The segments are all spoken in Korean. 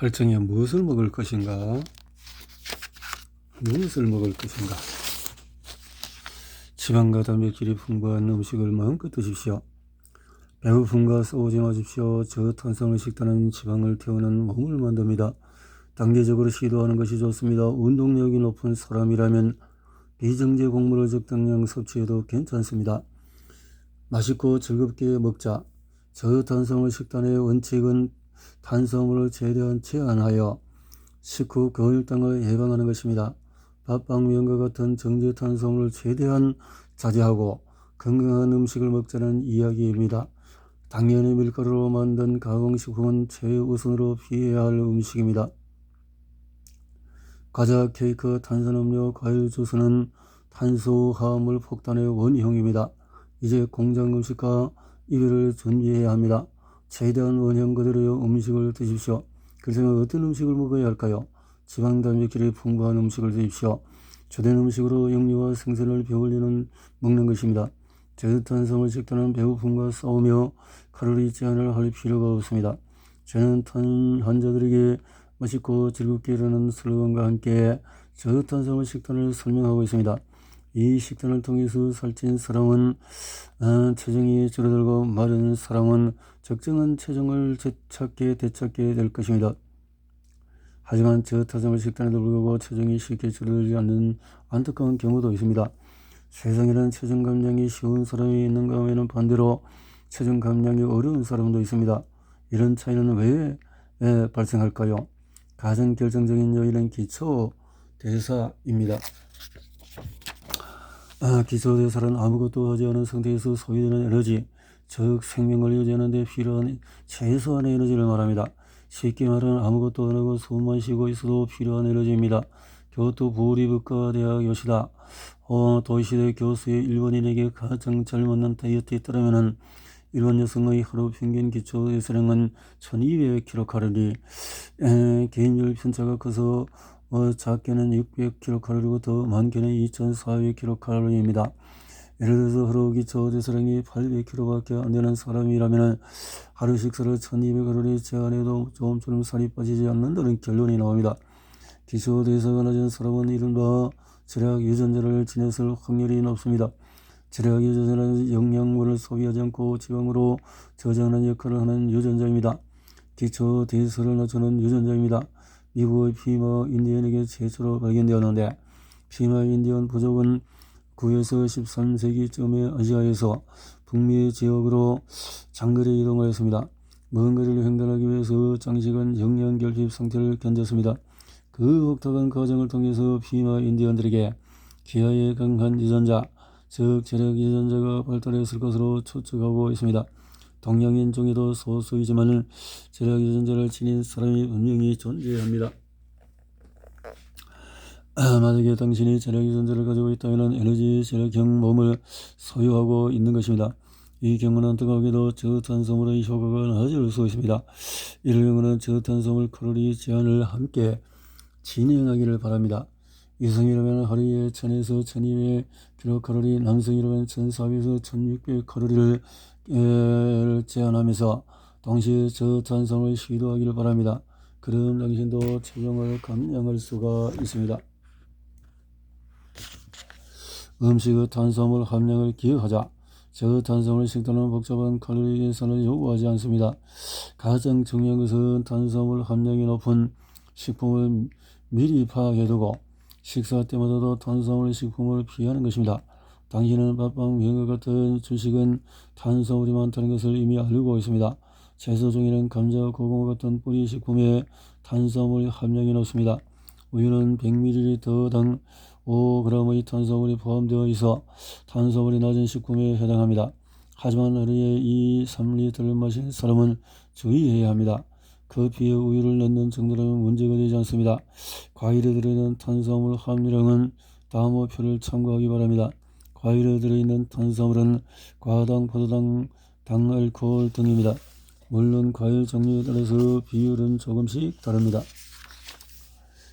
할증에 무엇을 먹을 것인가? 무엇을 먹을 것인가? 지방과 단백질이 풍부한 음식을 마음껏 드십시오. 배고픔과 싸우지 마십시오. 저탄수화물 식단은 지방을 태우는 몸을 만듭니다. 단계적으로 시도하는 것이 좋습니다. 운동력이 높은 사람이라면 비정제 곡물을 적당량 섭취해도 괜찮습니다. 맛있고 즐겁게 먹자. 저탄수화물 식단의 원칙은 탄수화물을 최대한 제한하여 식후 고혈당을 예방하는 것입니다. 밥빵면과 같은 정제 탄수화물을 최대한 자제하고 건강한 음식을 먹자는 이야기입니다. 당연히 밀가루로 만든 가공식품은 최우선으로 피해야 할 음식입니다. 과자, 케이크, 탄산음료, 과일 주스는 탄수화물 폭탄의 원형입니다. 이제 공장 음식과 이별을 준비해야 합니다. 최대한 원형 그대로의 음식을 드십시오. 그래서 어떤 음식을 먹어야 할까요? 지방 단백질이 풍부한 음식을 드십시오. 주된 음식으로 영유와 생선을 배불리는 먹는 것입니다. 저탄수화물 식단은 배고픔과 싸우며 칼로리 제한을 할 필요가 없습니다. 저는 탄 환자들에게 맛있고 즐겁게 일하는 슬로건과 함께 저탄수화물 식단을 설명하고 있습니다. 이 식단을 통해서 살찐 사람은 체중이 줄어들고 마른 사람은 적정한 체중을 되찾게 될 것입니다. 하지만 저탄수화물 식단에도 불구하고 체중이 쉽게 줄어들지 않는 안타까운 경우도 있습니다. 세상에는 체중 감량이 쉬운 사람이 있는가 하면 반대로 체중 감량이 어려운 사람도 있습니다. 이런 차이는 왜 발생할까요? 가장 결정적인 요인은 기초대사입니다. 기초대사는 아무것도 하지 않은 상태에서 소비되는 에너지, 즉 생명을 유지하는 데 필요한 최소한의 에너지를 말합니다. 쉽게 말하면 아무것도 안 하고 숨만 쉬고 있어도 필요한 에너지입니다. 교토 부리부과대학 요시다 도시대 교수의 일본인에게 가장 잘 맞는 다이어트에 따르면 일본 여성의 하루 평균 기초대사량은 1200kcal, 개인별 편차가 커서 작게는 600kcal이고 더 많게는 2400kcal입니다. 예를 들어서 하루 기초대사량이 800kcal밖에 안 되는 사람이라면 하루 식사를 1200kcal 제한해도 조금처럼 살이 빠지지 않는다는 결론이 나옵니다. 기초대사가 낮은 사람은 이른바 절약 유전자를 지녔을 확률이 높습니다. 절약 유전자는 영양분을 소비하지 않고 지방으로 저장하는 역할을 하는 유전자입니다. 기초대사를 낮추는 유전자입니다. 미국의 피마 인디언에게 최초로 발견되었는데 피마 인디언 부족은 9에서 13세기쯤에 아시아에서 북미 지역으로 장거리 이동을 했습니다. 먼 거리를 횡단하기 위해서 장시간 영양 결핍 상태를 견뎠습니다. 그 혹독한 과정을 통해서 피마 인디언들에게 기아의 강한 유전자, 즉 절약 유전자가 발달했을 것으로 추측하고 있습니다. 동양인 중에도 소수이지만 절약 유전자를 지닌 사람이 분명히 존재합니다. 만약에 당신이 절약 유전자를 가지고 있다면 에너지 절약형 몸을 소유하고 있는 것입니다. 이 경우는 안타깝게도 저탄수화물의 효과가 낮을 수 있습니다. 이럴 경우는 저탄수화물 칼로리 제한을 함께 진행하기를 바랍니다. 여성이라면 하루에 1000에서 1200kcal, 남성이라면 1400에서 1600kcal를 제한하면서 동시에 저탄수화물을 시도하기를 바랍니다. 그럼 당신도 체중을 감량할 수가 있습니다. 음식의 탄수화물 함량을 기억하자. 저탄수화물 식단은 복잡한 칼로리 계산을 요구하지 않습니다. 가장 중요한 것은 탄수화물 함량이 높은 식품을 미리 파악해두고 식사 때마다도 탄수화물 식품을 피하는 것입니다. 당신은 밥빵, 면과 같은 주식은 탄수화물이 많다는 것을 이미 알고 있습니다. 채소 중에는 감자, 고구마 같은 뿌리 식품에 탄수화물 함량이 높습니다. 우유는 100ml당 5g의 탄수화물이 포함되어 있어 탄수화물이 낮은 식품에 해당합니다. 하지만 하루에 2-3리터를 마시는 사람은 주의해야 합니다. 커피에 우유를 넣는 정도라면 문제가 되지 않습니다. 과일에 들어있는 탄수화물 함유량은 다음 표를 참고하기 바랍니다. 과일에 들어있는 탄수화물은 과당, 포도당, 당알코올 등입니다. 물론 과일 종류에 따라서 비율은 조금씩 다릅니다.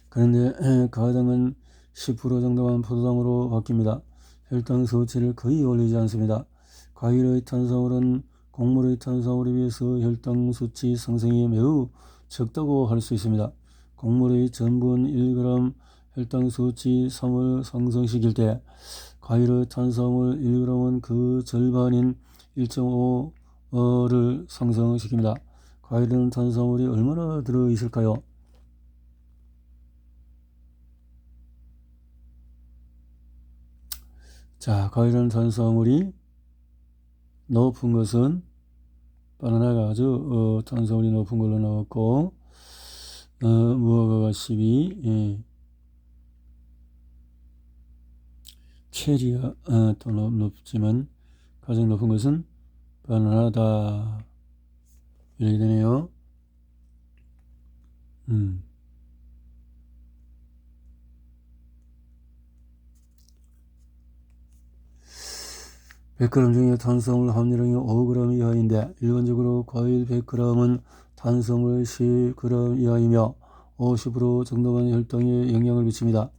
그런데 과당은 10% 정도만 포도당으로 바뀝니다. 혈당 수치를 거의 올리지 않습니다. 과일의 탄수화물은 곡물의 탄수화물에 비해서 혈당 수치 상승이 매우 적다고 할 수 있습니다. 곡물의 전분 1g 혈당 수치 3을 상승시킬 때 과일의 탄수화물 1g은 그 절반인 1.5를 상승시킵니다. 과일에는 탄수화물이 얼마나 들어있을까요? 자, 과일에는 탄수화물이 높은 것은 바나나가 아주 탄수화물이 높은 걸로 나왔고, 무화과가 12, 예. 체리가 또 높지만 가장 높은 것은 바나나다. 이렇게 되네요. 100g 중에 탄수화물 함유량이 5g 이하인데 일반적으로 과일 100g은 탄수화물 10g 이하이며 50% 정도만 혈당에 영향을 미칩니다.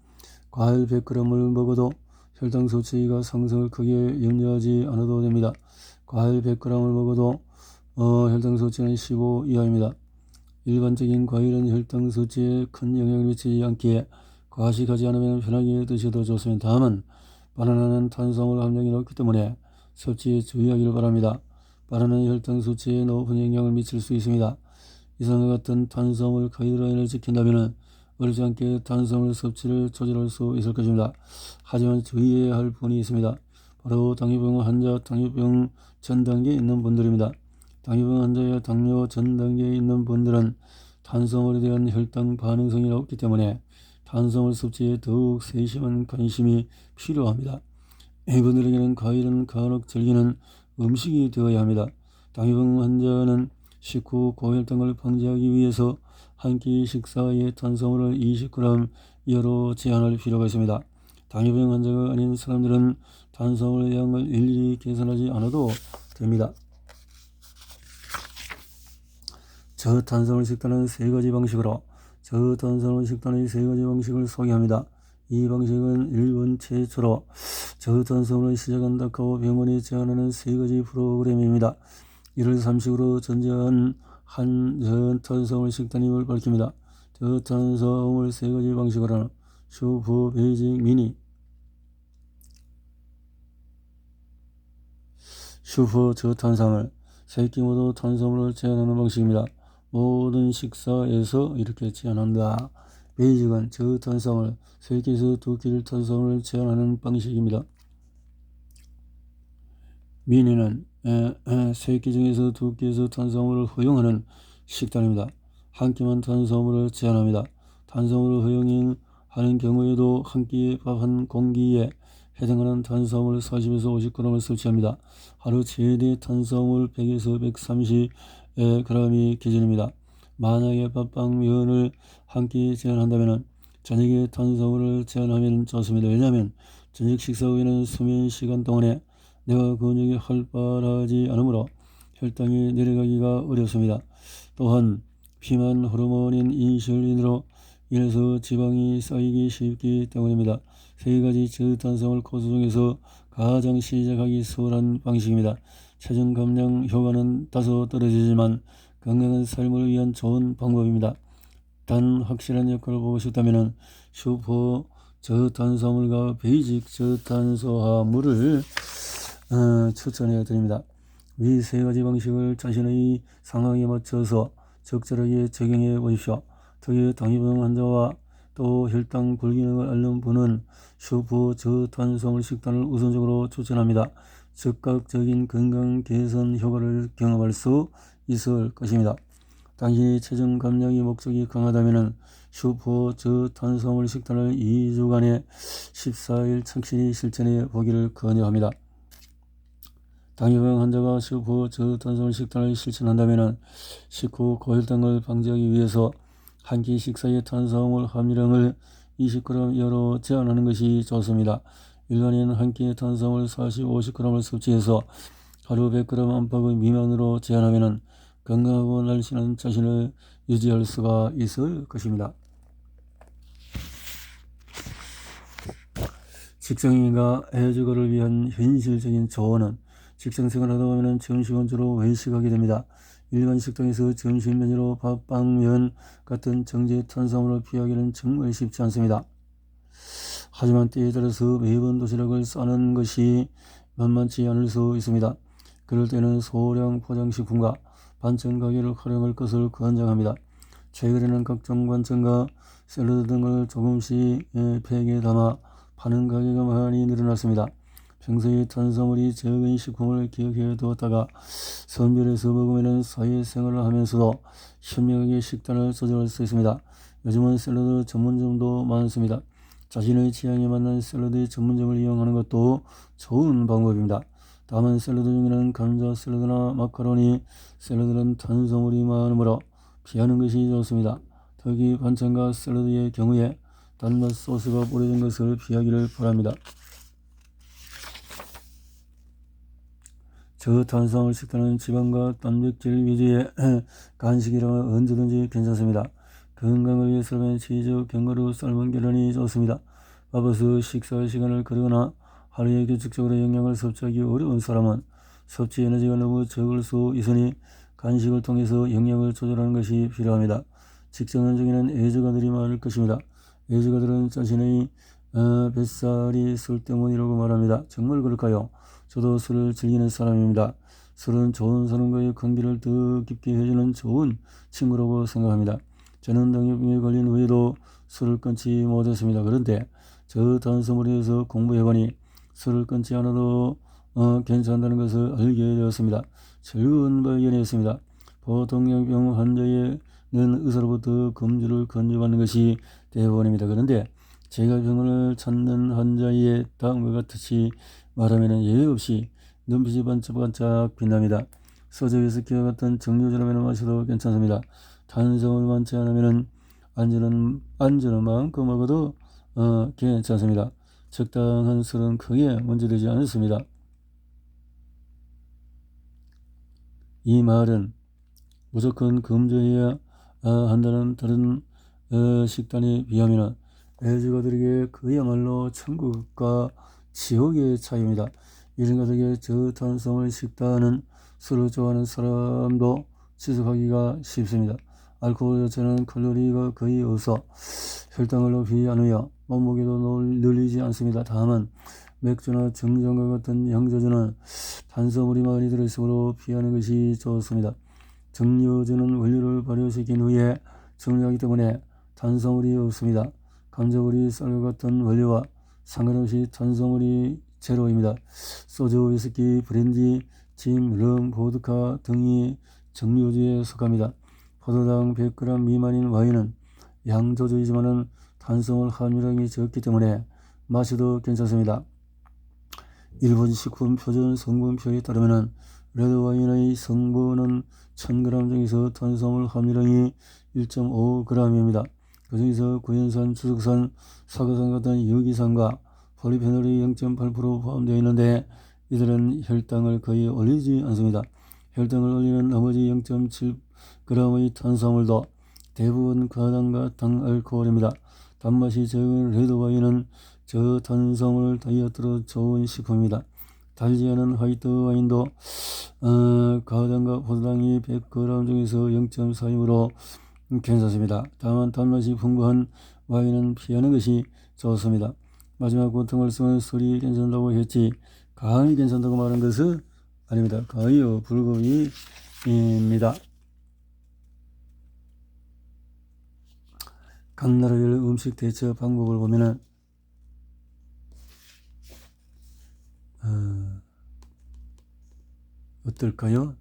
과일 100g을 먹어도 혈당 수치가 상승을 크게 염려하지 않아도 됩니다. 과일 100g을 먹어도 혈당 수치는 15 이하입니다. 일반적인 과일은 혈당 수치에 큰 영향을 미치지 않기에 과식하지 않으면 편하게 드셔도 좋습니다. 다만 바나나는 탄수화물 함량이 높기 때문에 섭취에 주의하기를 바랍니다. 바나나는 혈당 수치에 높은 영향을 미칠 수 있습니다. 이상과 같은 탄수화물 가이드라인을 지킨다면 어렵지 않게 탄수화물 섭취를 조절할 수 있을 것입니다. 하지만 주의해야 할 부분이 있습니다. 바로 당뇨병 환자, 당뇨병 전 단계에 있는 분들입니다. 당뇨병 환자와 당뇨 전 단계에 있는 분들은 탄수화물에 대한 혈당 반응성이 높기 때문에 탄수화물 섭취에 더욱 세심한 관심이 필요합니다. 이분들에게는 과일은 간혹 즐기는 음식이 되어야 합니다. 당뇨병 환자는 식후 고혈당을 방지하기 위해서 한 끼 식사에 탄수화물을 20g 이하로 제한할 필요가 있습니다. 당뇨병 환자가 아닌 사람들은 탄수화물의 양을 일일이 계산하지 않아도 됩니다. 저탄수화물 식단은 3가지 방식으로 저탄수화물 식단의 3가지 방식을 소개합니다. 이 방식은 일본 최초로 저탄수화물을 시작한다고 병원이 제안하는 3가지 프로그램입니다. 이를 3식으로 전제한 한 저탄수화물 식단임을 밝힙니다. 저탄수화물 3가지 방식으로는 슈퍼 베이직 미니, 슈퍼 저탄수화물, 3끼 모두 탄수화물을 제한하는 방식입니다. 모든 식사에서 이렇게 제한한다. 베이직은 저탄수화물, 3끼에서 2끼를 탄수화물을 제한하는 방식입니다. 미니는 3끼 중에서 2끼에서 탄수화물을 허용하는 식단입니다. 한 끼만 탄수화물을 제한합니다. 탄수화물을 허용하는 경우에도 한 끼의 밥 한 공기에 해당하는 탄수화물 40에서 50g을 섭취합니다. 하루 최대 탄수화물 100에서 130g이 기준입니다. 만약에 밥빵 면을 한 끼 제한한다면 저녁에 탄수화물을 제한하면 좋습니다. 왜냐하면 저녁 식사 후에는 수면 시간 동안에 뇌와 근육이 활발하지 않으므로 혈당이 내려가기가 어렵습니다. 또한 비만 호르몬인 인슐린으로 인해서 지방이 쌓이기 쉽기 때문입니다. 3가지 저탄수화물 코스 중에서 가장 시작하기 수월한 방식입니다. 체중 감량 효과는 다소 떨어지지만 건강한 삶을 위한 좋은 방법입니다. 단 확실한 역할을 보고 싶다면 슈퍼 저탄수화물과 베이직 저탄수화물을 추천해 드립니다. 위 3가지 방식을 자신의 상황에 맞춰서 적절하게 적용해 보십시오. 특히 당뇨병 환자와 또 혈당 불균형을 앓는 분은 슈퍼 저탄수화물 식단을 우선적으로 추천합니다. 즉각적인 건강 개선 효과를 경험할 수 있을 것입니다. 당신의 체중 감량의 목적이 강하다면 슈퍼 저탄수화물 식단을 2주간에 14일 착실히 실천해 보기를 권유합니다. 당뇨병 환자가 슈퍼 저탄수화물 식단을 실천한다면 식후 고혈당을 방지하기 위해서 한 끼 식사의 탄수화물 함유량을 20g 이하로 제한하는 것이 좋습니다. 일반인 한 끼의 탄수화물 40, 50g을 섭취해서 하루 100g 안팎의 미만으로 제한하면 건강하고 날씬한 자신을 유지할 수가 있을 것입니다. 직장인과 애주가를 위한 현실적인 조언은 직장생활하다 보면 점심은 주로 외식하게 됩니다. 일반 식당에서 점심 메뉴로 밥, 빵, 면 같은 정제 탄수화물을 피하기는 정말 쉽지 않습니다. 하지만 때에 따라서 매번 도시락을 싸는 것이 만만치 않을 수 있습니다. 그럴 때는 소량 포장식품과 반찬 가게를 활용할 것을 권장합니다. 최근에는 각종 반찬과 샐러드 등을 조금씩 팩에 담아 파는 가게가 많이 늘어났습니다. 평소에 탄수화물이 적은 식품을 기억해 두었다가 선별해서 먹으면 사회생활을 하면서도 현명하게 식단을 조절할 수 있습니다. 요즘은 샐러드 전문점도 많습니다. 자신의 취향에 맞는 샐러드 전문점을 이용하는 것도 좋은 방법입니다. 다만 샐러드 중에는 감자 샐러드나 마카로니 샐러드는 탄수화물이 많으므로 피하는 것이 좋습니다. 특히 반찬과 샐러드의 경우에 단맛 소스가 뿌려진 것을 피하기를 바랍니다. 저탄수화물 식단은 지방과 단백질 위주의 간식이라면 언제든지 괜찮습니다. 건강을 위해서라면 치즈, 견과류, 삶은 계란이 좋습니다. 바빠서 식사 시간을 거르거나 하루에 규칙적으로 영양을 섭취하기 어려운 사람은 섭취 에너지가 너무 적을 수 있으니 간식을 통해서 영양을 조절하는 것이 필요합니다. 직장 현장에는 애주가들이 많을 것입니다. 애주가들은 자신의 뱃살이 술 때문이라고 말합니다. 정말 그럴까요? 저도 술을 즐기는 사람입니다. 술은 좋은 사람과의 관계를 더 깊게 해주는 좋은 친구라고 생각합니다. 저는 당뇨병에 걸린 후에도 술을 끊지 못했습니다. 그런데 저탄수화물에서 공부해보니 술을 끊지 않아도 괜찮다는 것을 알게 되었습니다. 즐거운 발견이었습니다. 보통 당뇨병 환자에는 의사로부터 금주를 권유받는 것이 대부분입니다. 그런데 제가 병을 찾는 환자의 다음과 같이 말하면 예외 없이 눈빛이 반짝반짝 빛납니다. 소주 위스키와 같은 정류주라면 마셔도 괜찮습니다. 탄수화물 많지 않으면 안주는 마음껏 먹어도 괜찮습니다. 적당한 술은 크게 문제되지 않습니다. 이 말은 무조건 금주해야 한다는 다른 식단에 비하면 애주가들에게 그야말로 천국과 지옥의 차이입니다. 이런 가족의 저탄수화물 식단은 술을 좋아하는 사람도 지속하기가 쉽습니다. 알코올 자체는 칼로리가 거의 없어 혈당을 높이지 않으며 몸무게도 늘리지 않습니다. 다만 맥주나 정전과 같은 양조주는 탄수화물이 많이 들어있으므로 피하는 것이 좋습니다. 정류주는 원료를 발효시킨 후에 정류하기 때문에 탄수화물이 없습니다. 감자보리, 쌀과 같은 원료와 상관없이 탄수화물이 제로입니다. 소주, 위스키, 브랜디, 진, 럼, 보드카 등이 정류주에 속합니다. 포도당 100g 미만인 와인은 양조주이지만 탄수화물 함유량이 적기 때문에 마셔도 괜찮습니다. 일본 식품 표준 성분표에 따르면 레드와인의 성분은 1000g 중에서 탄수화물 함유량이 1.5g입니다. 그 중에서 구연산, 주석산, 사과산 같은 유기산과 폴리페놀이 0.8% 포함되어 있는데 이들은 혈당을 거의 올리지 않습니다. 혈당을 올리는 나머지 0.7g의 탄수화물도 대부분 과당과 당, 알코올입니다. 단맛이 적은 레드와인은 저탄수화물 다이어트로 좋은 식품입니다. 달지 않은 화이트 와인도 과당과 포도당이 100g 중에서 0.4이므로 괜찮습니다. 다만 단맛이 풍부한 와인은 피하는 것이 좋습니다. 마지막 고통을쓰면 술이 괜찮다고 했지 간이 괜찮다고 말한 것은 아닙니다. 가요 불고기입니다. 각 나라별 음식 대처 방법을 보면은 어떨까요?